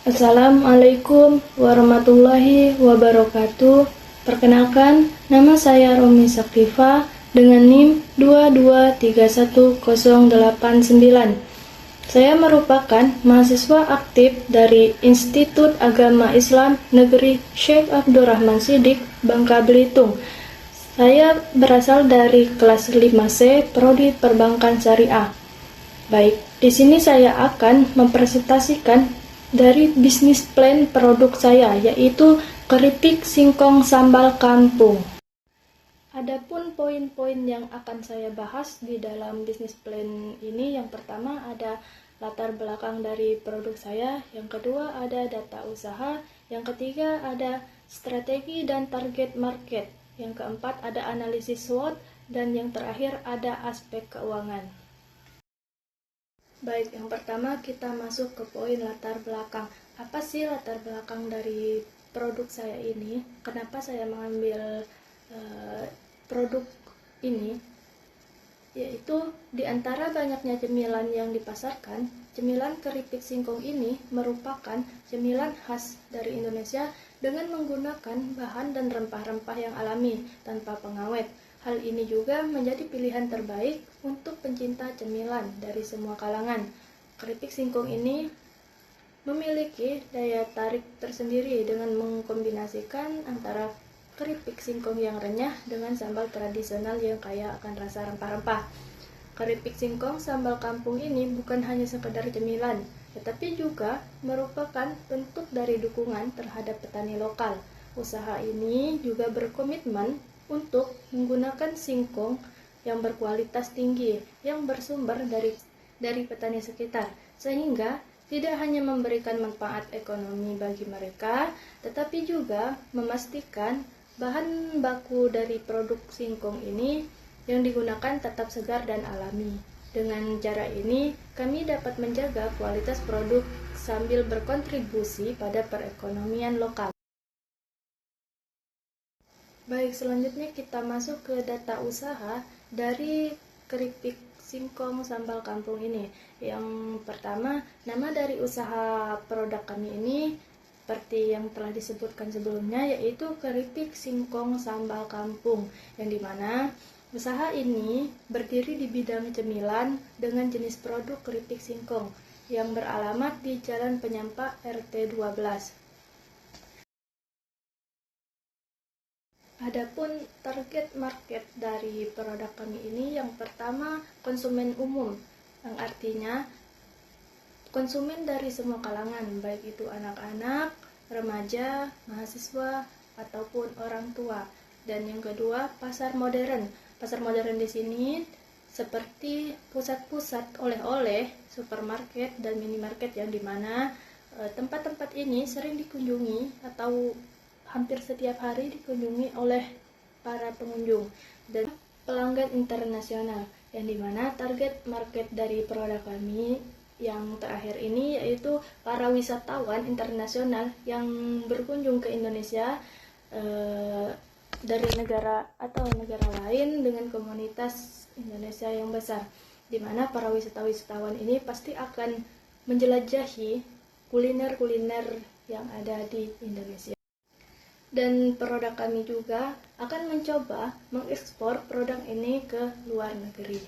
Assalamualaikum warahmatullahi wabarakatuh. Perkenalkan, nama saya Romi Sakrifa dengan NIM 2231089. Saya merupakan mahasiswa aktif dari Institut Agama Islam Negeri Syekh Abdurrahman Siddiq, Bangka Belitung. Saya berasal dari kelas 5C Prodi Perbankan Syariah. Baik, di sini saya akan mempresentasikan dari bisnis plan produk saya, yaitu keripik singkong sambal kampung. Adapun poin-poin yang akan saya bahas di dalam bisnis plan ini, yang pertama ada latar belakang dari produk saya, yang kedua ada data usaha, yang ketiga ada strategi dan target market, yang keempat ada analisis SWOT, dan yang terakhir ada aspek keuangan. Baik, yang pertama kita masuk ke poin latar belakang. Apa sih latar belakang dari produk saya ini? Kenapa saya mengambil produk ini? Yaitu di antara banyaknya cemilan yang dipasarkan, cemilan keripik singkong ini merupakan cemilan khas dari Indonesia dengan menggunakan bahan dan rempah-rempah yang alami tanpa pengawet. Hal ini juga menjadi pilihan terbaik untuk pencinta cemilan dari semua kalangan. Keripik singkong ini memiliki daya tarik tersendiri dengan mengkombinasikan antara keripik singkong yang renyah dengan sambal tradisional yang kaya akan rasa rempah-rempah. Keripik singkong sambal kampung ini bukan hanya sekedar cemilan, tetapi juga merupakan bentuk dari dukungan terhadap petani lokal. Usaha ini juga berkomitmen untuk menggunakan singkong yang berkualitas tinggi yang bersumber dari petani sekitar, sehingga tidak hanya memberikan manfaat ekonomi bagi mereka, tetapi juga memastikan bahan baku dari produk singkong ini yang digunakan tetap segar dan alami. Dengan cara ini, kami dapat menjaga kualitas produk sambil berkontribusi pada perekonomian lokal. Baik, selanjutnya kita masuk ke data usaha dari keripik singkong sambal kampung ini. Yang pertama, nama dari usaha produk kami ini seperti yang telah disebutkan sebelumnya, yaitu keripik singkong sambal kampung, yang dimana usaha ini berdiri di bidang cemilan dengan jenis produk keripik singkong yang beralamat di Jalan Penyampak RT 12. Adapun target market dari produk kami ini, yang pertama konsumen umum, yang artinya konsumen dari semua kalangan, baik itu anak-anak, remaja, mahasiswa, ataupun orang tua. Dan yang kedua, pasar modern. Pasar modern di sini seperti pusat-pusat oleh-oleh, supermarket, dan minimarket, yang dimana tempat-tempat ini sering dikunjungi atau hampir setiap hari dikunjungi oleh para pengunjung dan pelanggan internasional, yang dimana target market dari produk kami yang terakhir ini yaitu para wisatawan internasional yang berkunjung ke Indonesia dari negara atau negara lain dengan komunitas Indonesia yang besar, dimana para wisatawan ini pasti akan menjelajahi kuliner-kuliner yang ada di Indonesia. Dan produk kami juga akan mencoba mengekspor produk ini ke luar negeri.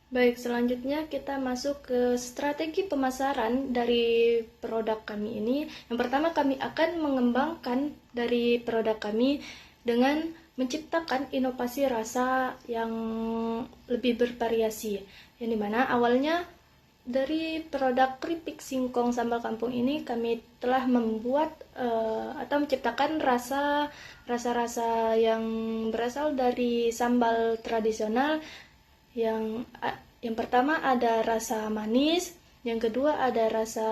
Baik, selanjutnya kita masuk ke strategi pemasaran dari produk kami ini. Yang pertama, kami akan mengembangkan dari produk kami dengan menciptakan inovasi rasa yang lebih bervariasi, yang dimana awalnya dari produk keripik singkong sambal kampung ini kami telah membuat atau menciptakan rasa-rasa yang berasal dari sambal tradisional. Yang pertama ada rasa manis, yang kedua ada rasa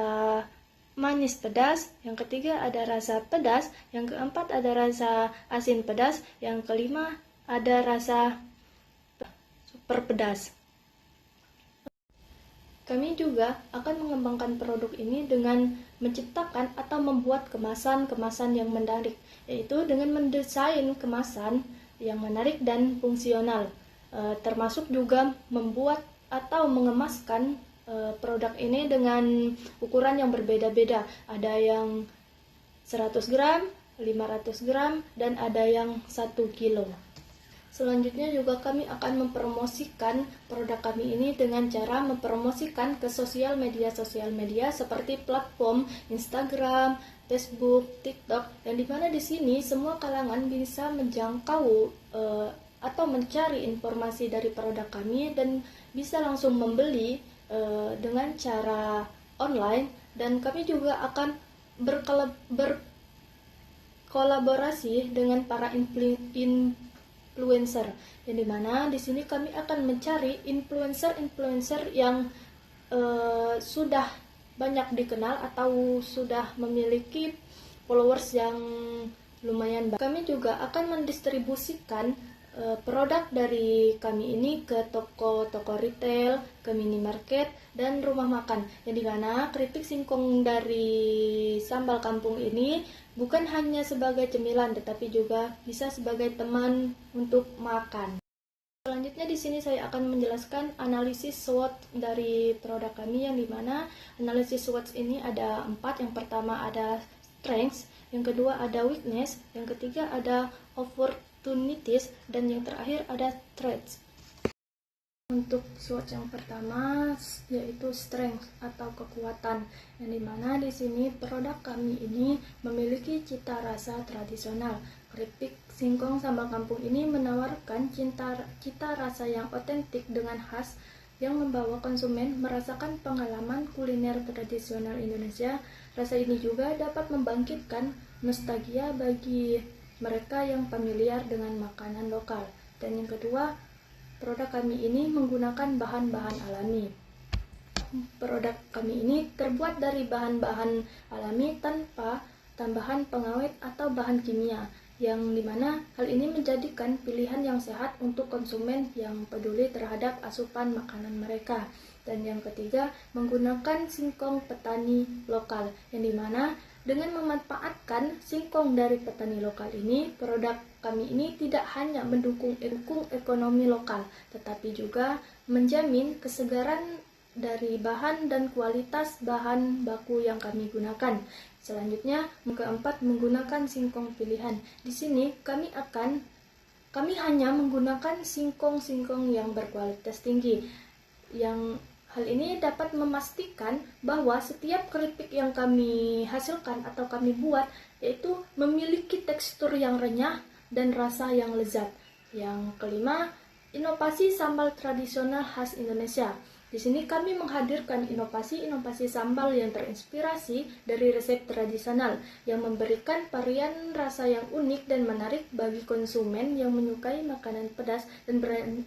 manis pedas, yang ketiga ada rasa pedas, yang keempat ada rasa asin pedas, yang kelima ada rasa super pedas. Kami juga akan mengembangkan produk ini dengan menciptakan atau membuat kemasan-kemasan yang menarik, yaitu dengan mendesain kemasan yang menarik dan fungsional, termasuk juga membuat atau mengemaskan produk ini dengan ukuran yang berbeda-beda. Ada yang 100 gram, 500 gram, dan ada yang 1 kilo. Selanjutnya juga kami akan mempromosikan produk kami ini dengan cara mempromosikan ke sosial media seperti platform Instagram, Facebook, TikTok, yang dimana di sini semua kalangan bisa menjangkau atau mencari informasi dari produk kami dan bisa langsung membeli dengan cara online. Dan kami juga akan berkolaborasi dengan para influencer, yang dimana di sini kami akan mencari influencer yang sudah banyak dikenal atau sudah memiliki followers yang lumayan banyak. Kami juga akan mendistribusikan produk dari kami ini ke toko-toko retail, ke minimarket, dan rumah makan, yang dimana keripik singkong dari sambal kampung ini bukan hanya sebagai cemilan, tetapi juga bisa sebagai teman untuk makan. Selanjutnya di sini saya akan menjelaskan analisis SWOT dari produk kami, yang dimana analisis SWOT ini ada 4. Yang pertama ada strengths, yang kedua ada weakness, yang ketiga ada opportunities, dan yang terakhir ada threats. Untuk SWOT yang pertama yaitu strength atau kekuatan, yang dimana di sini produk kami ini memiliki cita rasa tradisional. Keripik singkong sambal kampung ini menawarkan cita rasa yang otentik dengan khas, yang membawa konsumen merasakan pengalaman kuliner tradisional Indonesia. Rasa ini juga dapat membangkitkan nostalgia bagi mereka yang familiar dengan makanan lokal. Dan yang kedua, produk kami ini menggunakan bahan-bahan alami. Produk kami ini terbuat dari bahan-bahan alami tanpa tambahan pengawet atau bahan kimia, yang dimana hal ini menjadikan pilihan yang sehat untuk konsumen yang peduli terhadap asupan makanan mereka. Dan yang ketiga, menggunakan singkong petani lokal, yang dimana dengan memanfaatkan singkong dari petani lokal ini, produk kami ini tidak hanya mendukung ekonomi lokal, tetapi juga menjamin kesegaran dari bahan dan kualitas bahan baku yang kami gunakan. Selanjutnya, yang keempat, menggunakan singkong pilihan. Di sini kami hanya menggunakan singkong yang berkualitas tinggi, yang hal ini dapat memastikan bahwa setiap keripik yang kami hasilkan atau kami buat yaitu memiliki tekstur yang renyah dan rasa yang lezat. Yang kelima, inovasi sambal tradisional khas Indonesia. Di sini kami menghadirkan inovasi sambal yang terinspirasi dari resep tradisional, yang memberikan varian rasa yang unik dan menarik bagi konsumen yang menyukai makanan pedas dan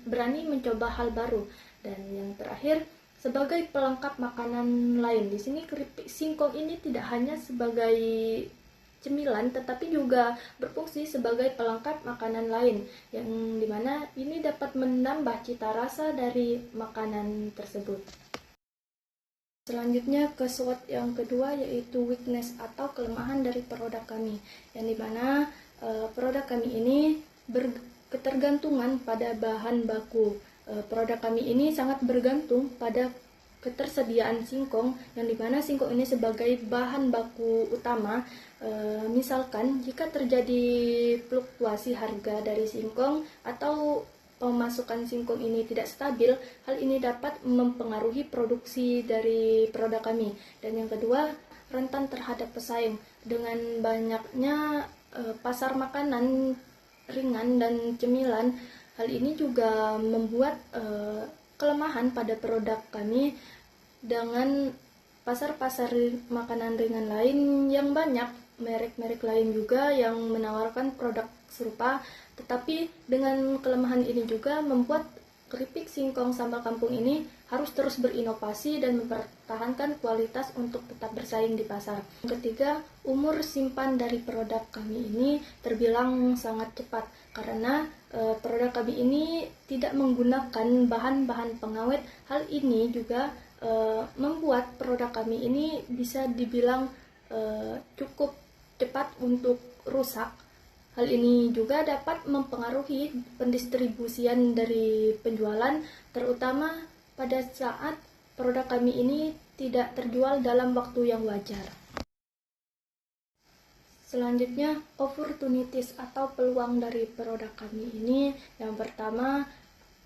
berani mencoba hal baru. Dan yang terakhir, sebagai pelengkap makanan lain. Di sini keripik singkong ini tidak hanya sebagai cemilan, tetapi juga berfungsi sebagai pelengkap makanan lain, yang dimana ini dapat menambah cita rasa dari makanan tersebut. Selanjutnya ke SWOT yang kedua yaitu weakness atau kelemahan dari produk kami, yang dimana produk kami ini berketergantungan pada bahan baku. Produk kami ini sangat bergantung pada ketersediaan singkong, yang dimana singkong ini sebagai bahan baku utama. Misalkan jika terjadi fluktuasi harga dari singkong atau pemasukan singkong ini tidak stabil, hal ini dapat mempengaruhi produksi dari produk kami. Dan yang kedua, rentan terhadap pesaing. Dengan banyaknya pasar makanan ringan dan cemilan, hal ini juga membuat kelemahan pada produk kami dengan pasar-pasar makanan ringan lain yang banyak, merek-merek lain juga yang menawarkan produk serupa, tetapi dengan kelemahan ini juga membuat keripik singkong sambal kampung ini harus terus berinovasi dan mempertahankan kualitas untuk tetap bersaing di pasar. Yang ketiga, umur simpan dari produk kami ini terbilang sangat cepat, karena produk kami ini tidak menggunakan bahan-bahan pengawet. Hal ini juga membuat produk kami ini bisa dibilang cukup cepat untuk rusak. Hal ini juga dapat mempengaruhi pendistribusian dari penjualan, terutama pada saat produk kami ini tidak terjual dalam waktu yang wajar. Selanjutnya, opportunities atau peluang dari produk kami ini. Yang pertama,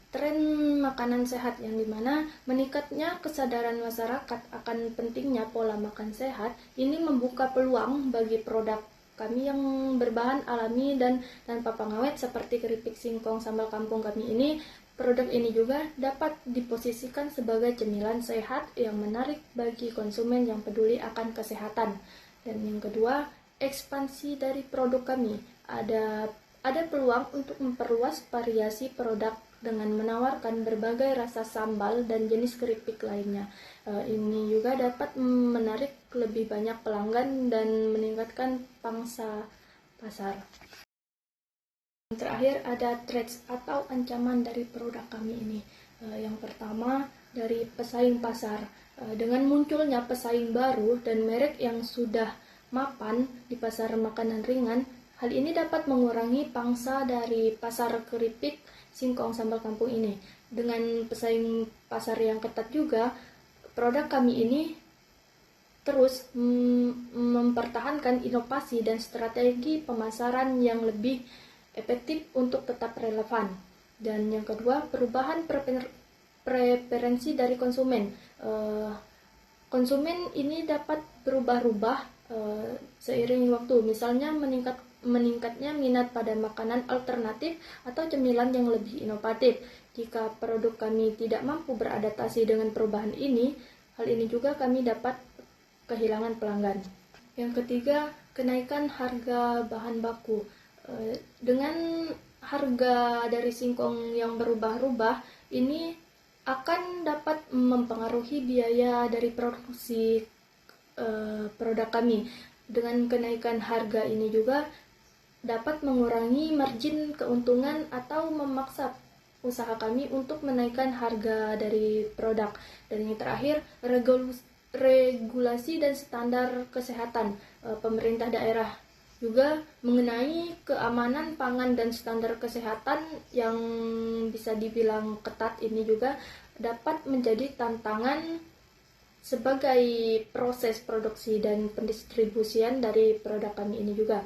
tren makanan sehat, yang dimana meningkatnya kesadaran masyarakat akan pentingnya pola makan sehat ini membuka peluang bagi produk kami yang berbahan alami dan tanpa pengawet seperti keripik singkong sambal kampung kami ini. Produk ini juga dapat diposisikan sebagai cemilan sehat yang menarik bagi konsumen yang peduli akan kesehatan. Dan yang kedua, ekspansi dari produk kami. Ada peluang untuk memperluas variasi produk dengan menawarkan berbagai rasa sambal dan jenis keripik lainnya. Ini juga dapat menarik lebih banyak pelanggan dan meningkatkan pangsa pasar. Yang terakhir ada threats atau ancaman dari produk kami ini. Yang pertama dari pesaing pasar. Dengan munculnya pesaing baru dan merek yang sudah mapan di pasar makanan ringan, hal ini dapat mengurangi pangsa dari pasar keripik singkong sambal kampung ini. Dengan pesaing pasar yang ketat juga, produk kami ini terus mempertahankan inovasi dan strategi pemasaran yang lebih efektif untuk tetap relevan. Dan yang kedua, perubahan preferensi dari konsumen. Konsumen ini dapat berubah-ubah seiring waktu, misalnya meningkatnya minat pada makanan alternatif atau cemilan yang lebih inovatif. Jika produk kami tidak mampu beradaptasi dengan perubahan ini, hal ini juga kami dapat kehilangan pelanggan. Yang ketiga, kenaikan harga bahan baku. Dengan harga dari singkong yang berubah-ubah, ini akan dapat mempengaruhi biaya dari produksi produk kami. Dengan kenaikan harga ini juga dapat mengurangi margin keuntungan atau memaksa usaha kami untuk menaikkan harga dari produk. Dan yang terakhir, regulasi dan standar kesehatan. Pemerintah daerah juga mengenai keamanan pangan dan standar kesehatan yang bisa dibilang ketat ini juga dapat menjadi tantangan sebagai proses produksi dan pendistribusian dari produk kami ini juga.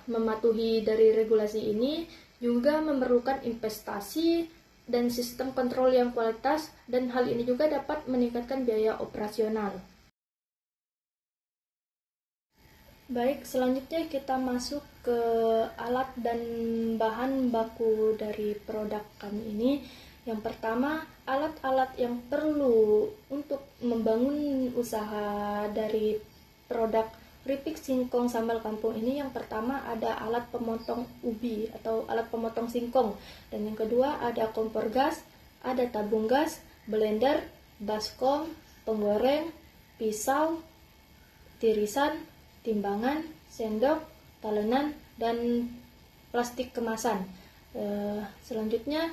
Mematuhi dari regulasi ini juga memerlukan investasi dan sistem kontrol yang kualitas, dan hal ini juga dapat meningkatkan biaya operasional. Baik, selanjutnya kita masuk ke alat dan bahan baku dari produk kami ini. Yang pertama, alat-alat yang perlu untuk membangun usaha dari produk keripik singkong sambal kampung ini. Yang pertama ada alat pemotong ubi atau alat pemotong singkong. Dan yang kedua ada kompor gas, ada tabung gas, blender, baskom, penggoreng, pisau, tirisan, timbangan, sendok, talenan, dan plastik kemasan. Selanjutnya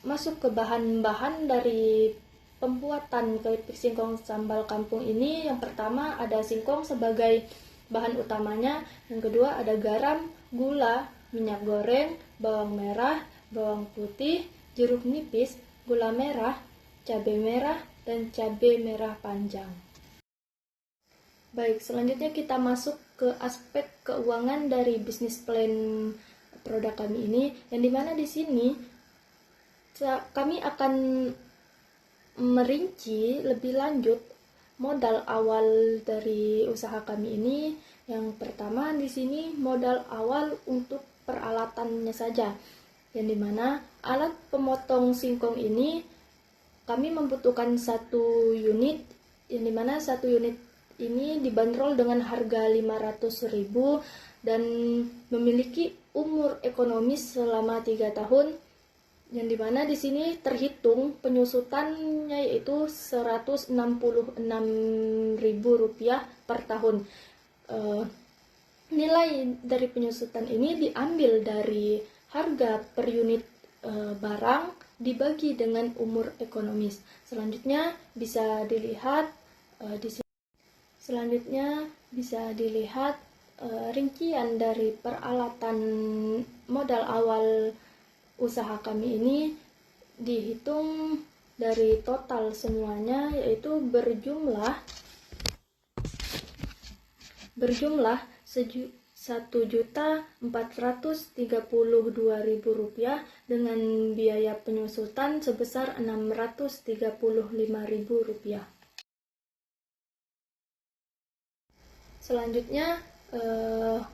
masuk ke bahan-bahan dari pembuatan keripik singkong sambal kampung ini. Yang pertama ada singkong sebagai bahan utamanya. Yang kedua ada garam, gula, minyak goreng, bawang merah, bawang putih, jeruk nipis, gula merah, cabai merah, dan cabai merah panjang. Baik, selanjutnya kita masuk ke aspek keuangan dari bisnis plan produk kami ini, yang dimana di sini kami akan merinci lebih lanjut modal awal dari usaha kami ini. Yang pertama di sini modal awal untuk peralatannya saja, yang dimana alat pemotong singkong ini kami membutuhkan 1 unit, yang dimana 1 unit ini dibanderol dengan harga 500.000 dan memiliki umur ekonomis selama 3 tahun. Yang dimana di sini terhitung penyusutannya yaitu Rp166.000 per tahun. Nilai dari penyusutan ini diambil dari harga per unit barang dibagi dengan umur ekonomis. Selanjutnya bisa dilihat di sini. Selanjutnya bisa dilihat rincian dari peralatan modal awal usaha kami ini dihitung dari total semuanya, yaitu berjumlah Rp1.432.000 dengan biaya penyusutan sebesar Rp635.000. Selanjutnya,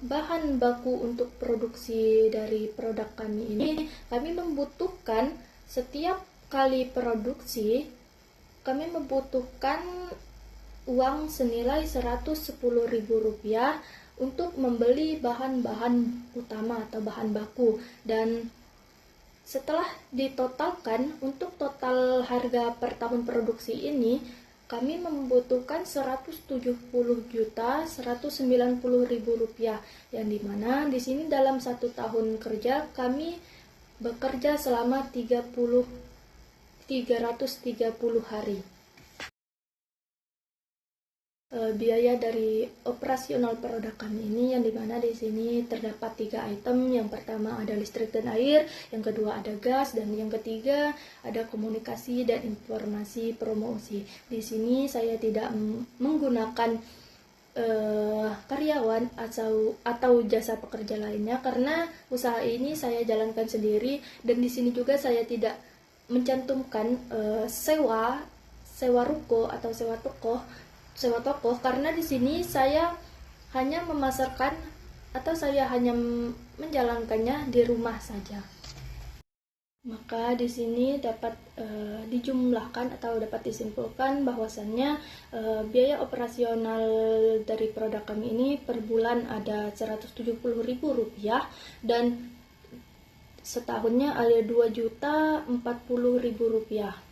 bahan baku untuk produksi dari produk kami ini, kami membutuhkan setiap kali produksi, kami membutuhkan uang senilai Rp110.000 untuk membeli bahan-bahan utama atau bahan baku, dan setelah ditotalkan untuk total harga per tahun produksi ini, kami membutuhkan Rp170.190.000, yang dimana di sini dalam 1 tahun kerja kami bekerja selama 330 hari. Biaya dari operasional produk kami ini, yang dimana di sini terdapat 3 item. Yang pertama ada listrik dan air, yang kedua ada gas, dan yang ketiga ada komunikasi dan informasi promosi. Di sini saya tidak menggunakan karyawan atau jasa pekerja lainnya, karena usaha ini saya jalankan sendiri, dan di sini juga saya tidak mencantumkan sewa ruko atau sewa toko, karena di sini saya hanya memasarkan atau saya hanya menjalankannya di rumah saja. Maka di sini dapat dijumlahkan atau dapat disimpulkan bahwasannya biaya operasional dari produk kami ini per bulan ada Rp170.000, dan setahunnya ada Rp2.040.000.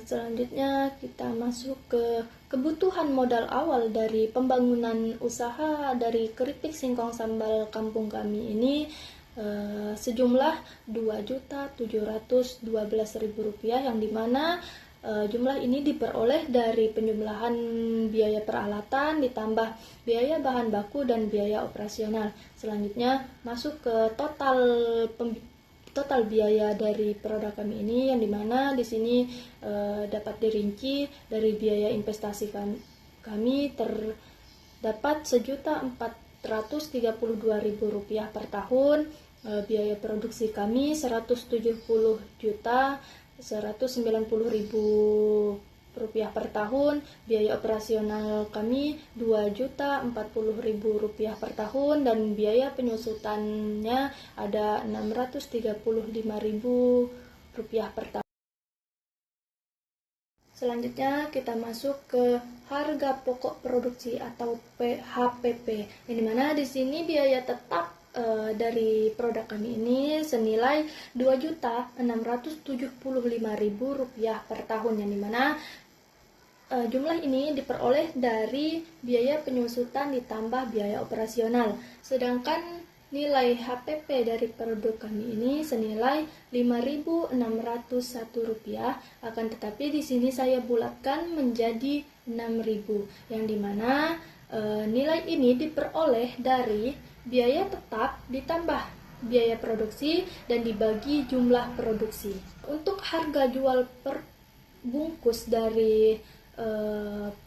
Selanjutnya kita masuk ke kebutuhan modal awal dari pembangunan usaha dari keripik singkong sambal kampung kami ini, sejumlah Rp2.712.000, yang dimana jumlah ini diperoleh dari penjumlahan biaya peralatan ditambah biaya bahan baku dan biaya operasional. Selanjutnya masuk ke total biaya dari produk kami ini, yang dimana di sini dapat dirinci dari biaya investasi kami terdapat Rp1.432.000 per tahun, biaya produksi kami Rp170.190.000 per tahun, biaya operasional kami Rp2.040.000 per tahun, dan biaya penyusutannya ada Rp635.000 per tahun. Selanjutnya kita masuk ke harga pokok produksi atau HPP, yang dimana di sini biaya tetap dari produk kami ini senilai Rp2.675.000 per tahun, yang dimana jumlah ini diperoleh dari biaya penyusutan ditambah biaya operasional. Sedangkan nilai HPP dari produk kami ini senilai Rp5.601, akan tetapi di sini saya bulatkan menjadi Rp6.000, yang dimana nilai ini diperoleh dari biaya tetap ditambah biaya produksi dan dibagi jumlah produksi. Untuk harga jual per bungkus dari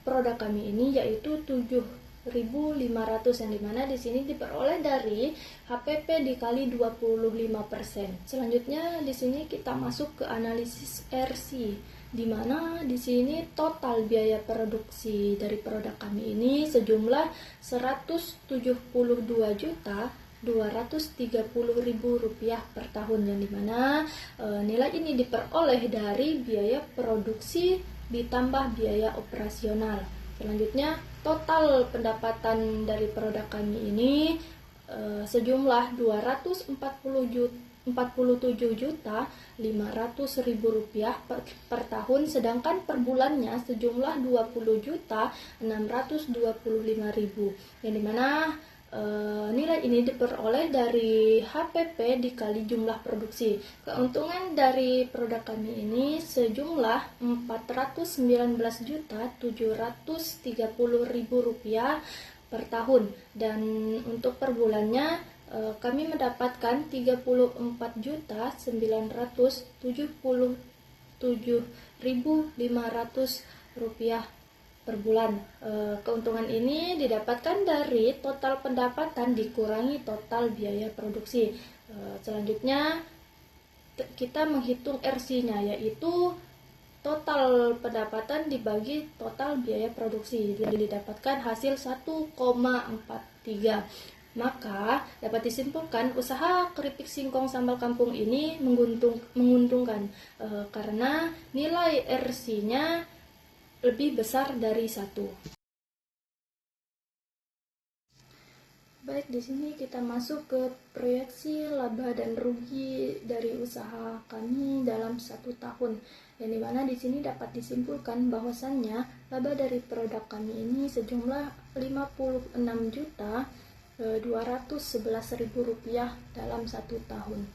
produk kami ini yaitu Rp7.500, yang dimana di sini diperoleh dari HPP dikali 25%. Selanjutnya di sini kita masuk ke analisis RC, di mana di sini total biaya produksi dari produk kami ini sejumlah Rp172.230.000 per tahun, yang dimana nilai ini diperoleh dari biaya produksi ditambah biaya operasional. Selanjutnya total pendapatan dari produk kami ini sejumlah Rp247.500.000 per tahun, sedangkan per bulannya sejumlah Rp20.625.000, yang dimana nilai ini diperoleh dari HPP dikali jumlah produksi. Keuntungan dari produk kami ini sejumlah Rp419.730.000 per tahun, dan untuk per bulannya kami mendapatkan 34.977.500 rupiah per bulan. Keuntungan ini didapatkan dari total pendapatan dikurangi total biaya produksi. Selanjutnya kita menghitung RC-nya, yaitu total pendapatan dibagi total biaya produksi, dan didapatkan hasil 1,43. Maka dapat disimpulkan usaha keripik singkong sambal kampung ini menguntungkan karena nilai RC-nya lebih besar dari 1. Baik, di sini kita masuk ke proyeksi laba dan rugi dari usaha kami dalam 1 tahun. Yang dimana di sini dapat disimpulkan bahwasannya laba dari produk kami ini sejumlah Rp56.211.000 dalam 1 tahun.